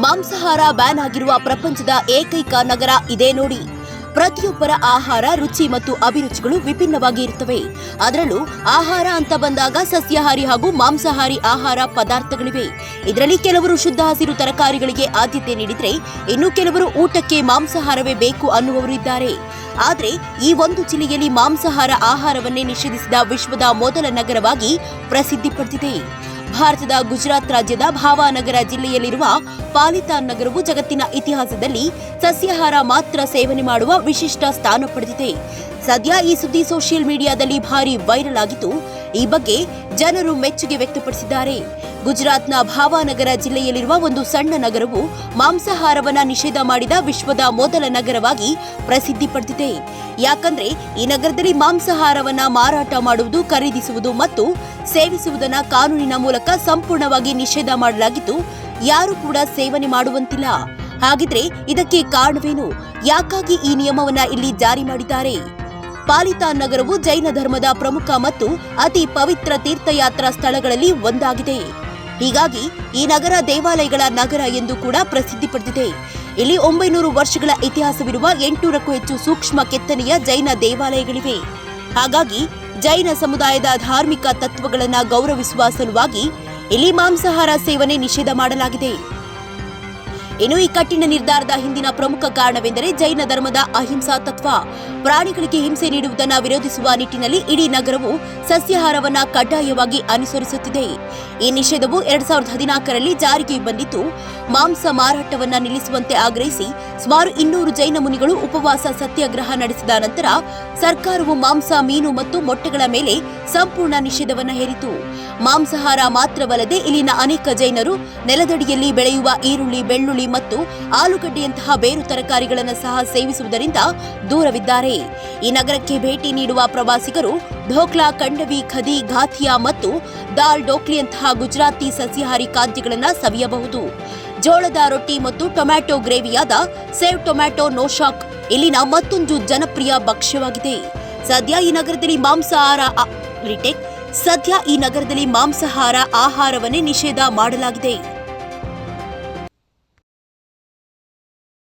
ಮಾಂಸಾಹಾರ ಬ್ಯಾನ್ ಆಗಿರುವ ಪ್ರಪಂಚದ ಏಕೈಕ ನಗರ ಇದೇ ನೋಡಿ. ಪ್ರತಿಯೊಬ್ಬರ ಆಹಾರ ರುಚಿ ಮತ್ತು ಅಭಿರುಚಿಗಳು ವಿಭಿನ್ನವಾಗಿ ಇರುತ್ತವೆ. ಅದರಲ್ಲೂ ಆಹಾರ ಅಂತ ಬಂದಾಗ ಸಸ್ಯಾಹಾರಿ ಹಾಗೂ ಮಾಂಸಾಹಾರಿ ಆಹಾರ ಪದಾರ್ಥಗಳಿವೆ. ಇದರಲ್ಲಿ ಕೆಲವರು ಶುದ್ಧ ಹಸಿರು ತರಕಾರಿಗಳಿಗೆ ಆದ್ಯತೆ ನೀಡಿದರೆ, ಇನ್ನು ಕೆಲವರು ಊಟಕ್ಕೆ ಮಾಂಸಾಹಾರವೇ ಬೇಕು ಅನ್ನುವರು ಇದ್ದಾರೆ. ಆದರೆ ಈ ಒಂದು ಜಿಲ್ಲೆಯಲ್ಲಿ ಮಾಂಸಾಹಾರ ಆಹಾರವನ್ನೇ ನಿಷೇಧಿಸಿದ ವಿಶ್ವದ ಮೊದಲ ನಗರವಾಗಿ ಪ್ರಸಿದ್ಧಿ ಪಡೆದಿದೆ. ಭಾರತದ ಗುಜರಾತ್ ರಾಜ್ಯದ ಭಾವನಗರ ಜಿಲ್ಲೆಯಲ್ಲಿರುವ ಪಾಲಿತಾನ್ ನಗರವು ಜಗತ್ತಿನ ಇತಿಹಾಸದಲ್ಲಿ ಸಸ್ಯಾಹಾರ ಮಾತ್ರ ಸೇವನೆ ಮಾಡುವ ವಿಶಿಷ್ಟ ಸ್ಥಾನ ಪಡೆದಿದೆ. ಸದ್ಯ ಈ ಸುದ್ದಿ ಸೋಷಿಯಲ್ ಮೀಡಿಯಾದಲ್ಲಿ ಭಾರಿ ವೈರಲ್ ಆಗಿದ್ದು, ಈ ಬಗ್ಗೆ ಜನರು ಮೆಚ್ಚುಗೆ ವ್ಯಕ್ತಪಡಿಸಿದ್ದಾರೆ. ಗುಜರಾತ್ನ ಭಾವನಗರ ಜಿಲ್ಲೆಯಲ್ಲಿರುವ ಒಂದು ಸಣ್ಣ ನಗರವು ಮಾಂಸಾಹಾರವನ್ನ ನಿಷೇಧ ಮಾಡಿದ ವಿಶ್ವದ ಮೊದಲ ನಗರವಾಗಿ ಪ್ರಸಿದ್ಧಿ ಪಡೆದಿದೆ. ಯಾಕಂದ್ರೆ ಈ ನಗರದಲ್ಲಿ ಮಾಂಸಾಹಾರವನ್ನ ಮಾರಾಟ ಮಾಡುವುದು, ಖರೀದಿಸುವುದು ಮತ್ತು ಸೇವಿಸುವುದನ್ನ ಕಾನೂನಿನ ಮೂಲಕ ಸಂಪೂರ್ಣವಾಗಿ ನಿಷೇಧ ಮಾಡಲಾಗಿದ್ದು, ಯಾರು ಕೂಡ ಸೇವನೆ ಮಾಡುವಂತಿಲ್ಲ. ಹಾಗಿದ್ರೆ ಇದಕ್ಕೆ ಕಾರಣವೇನು? ಯಾಕಾಗಿ ಈ ನಿಯಮವನ್ನ ಇಲ್ಲಿ ಜಾರಿ ಮಾಡಿದ್ದಾರೆ? ಪಾಲಿತಾನ್ ನಗರವು ಜೈನ ಧರ್ಮದ ಪ್ರಮುಖ ಮತ್ತು ಅತಿ ಪವಿತ್ರ ತೀರ್ಥಯಾತ್ರಾ ಸ್ಥಳಗಳಲ್ಲಿ ಒಂದಾಗಿದೆ. ಹೀಗಾಗಿ ಈ ನಗರ ದೇವಾಲಯಗಳ ನಗರ ಎಂದು ಕೂಡ ಪ್ರಸಿದ್ಧಿ ಪಡೆದಿದೆ. ಇಲ್ಲಿ 900 ವರ್ಷಗಳ ಇತಿಹಾಸವಿರುವ 800ಕ್ಕೂ ಹೆಚ್ಚು ಸೂಕ್ಷ್ಮ ಕೆತ್ತನೆಯ ಜೈನ ದೇವಾಲಯಗಳಿವೆ. ಹಾಗಾಗಿ ಜೈನ ಸಮುದಾಯದ ಧಾರ್ಮಿಕ ತತ್ವಗಳನ್ನು ಗೌರವಿಸುವ ಸಲುವಾಗಿ ಇಲ್ಲಿ ಮಾಂಸಾಹಾರ ಸೇವನೆ ನಿಷೇಧ ಮಾಡಲಾಗಿದೆ. ಇನ್ನು ಈ ಕಠಿಣ ನಿರ್ಧಾರದ ಹಿಂದಿನ ಪ್ರಮುಖ ಕಾರಣವೆಂದರೆ ಜೈನ ಧರ್ಮದ ಅಹಿಂಸಾ ತತ್ವ. ಪ್ರಾಣಿಗಳಿಗೆ ಹಿಂಸೆ ನೀಡುವುದನ್ನು ವಿರೋಧಿಸುವ ನಿಟ್ಟಿನಲ್ಲಿ ಇಡೀ ನಗರವು ಸಸ್ಯಾಹಾರವನ್ನ ಕಡ್ಡಾಯವಾಗಿ ಅನುಸರಿಸುತ್ತಿದೆ. ಈ ನಿಷೇಧವು 2014ರಲ್ಲಿ ಜಾರಿಗೆ ಬಂದಿದ್ದು, ಮಾಂಸ ಮಾರಾಟವನ್ನ ನಿಲ್ಲಿಸುವಂತೆ ಆಗ್ರಹಿಸಿ ಸುಮಾರು 200 ಜೈನ ಮುನಿಗಳು ಉಪವಾಸ ಸತ್ಯಾಗ್ರಹ ನಡೆಸಿದ ನಂತರ ಸರ್ಕಾರವು ಮಾಂಸ, ಮೀನು ಮತ್ತು ಮೊಟ್ಟೆಗಳ ಮೇಲೆ ಸಂಪೂರ್ಣ ನಿಷೇಧವನ್ನ ಹೇರಿತು. ಮಾಂಸಾಹಾರ ಮಾತ್ರವಲ್ಲದೆ ಇಲ್ಲಿನ ಅನೇಕ ಜೈನರು ನೆಲದಡಿಯಲ್ಲಿ ಬೆಳೆಯುವ ಈರುಳ್ಳಿ, ಬೆಳ್ಳುಳ್ಳಿ ಮತ್ತು ಆಲೂಗಡ್ಡೆಯಂತಹ ಬೇರು ತರಕಾರಿಗಳನ್ನು ಸಹ ಸೇವಿಸುವುದರಿಂದ ದೂರವಿದ್ದಾರೆ. ಈ ನಗರಕ್ಕೆ ಭೇಟಿ ನೀಡುವ ಪ್ರವಾಸಿಗರು ಢೋಕ್ಲಾ, ಕಂಡವಿ, ಖದಿ, ಘಾಥಿಯಾ ಮತ್ತು ದಾಲ್ ಡೋಕ್ಲಿಯಂತಹ ಗುಜರಾತಿ ಸಸ್ಯಾಹಾರಿ ಖಾದ್ಯಗಳನ್ನು ಸವಿಯಬಹುದು. ಜೋಳದ ರೊಟ್ಟಿ ಮತ್ತು ಟೊಮ್ಯಾಟೊ ಗ್ರೇವಿಯಾದ ಸೇವ್ ಟೊಮ್ಯಾಟೊ ನೋಶಾಕ್ ಇಲ್ಲಿನ ಮತ್ತೊಂದು ಜನಪ್ರಿಯ ಭಕ್ಷ್ಯವಾಗಿದೆ. ಸದ್ಯ ಈ ನಗರದಲ್ಲಿ ಮಾಂಸಾಹಾರ ಆಹಾರವನ್ನೇ ನಿಷೇಧ ಮಾಡಲಾಗಿದೆ.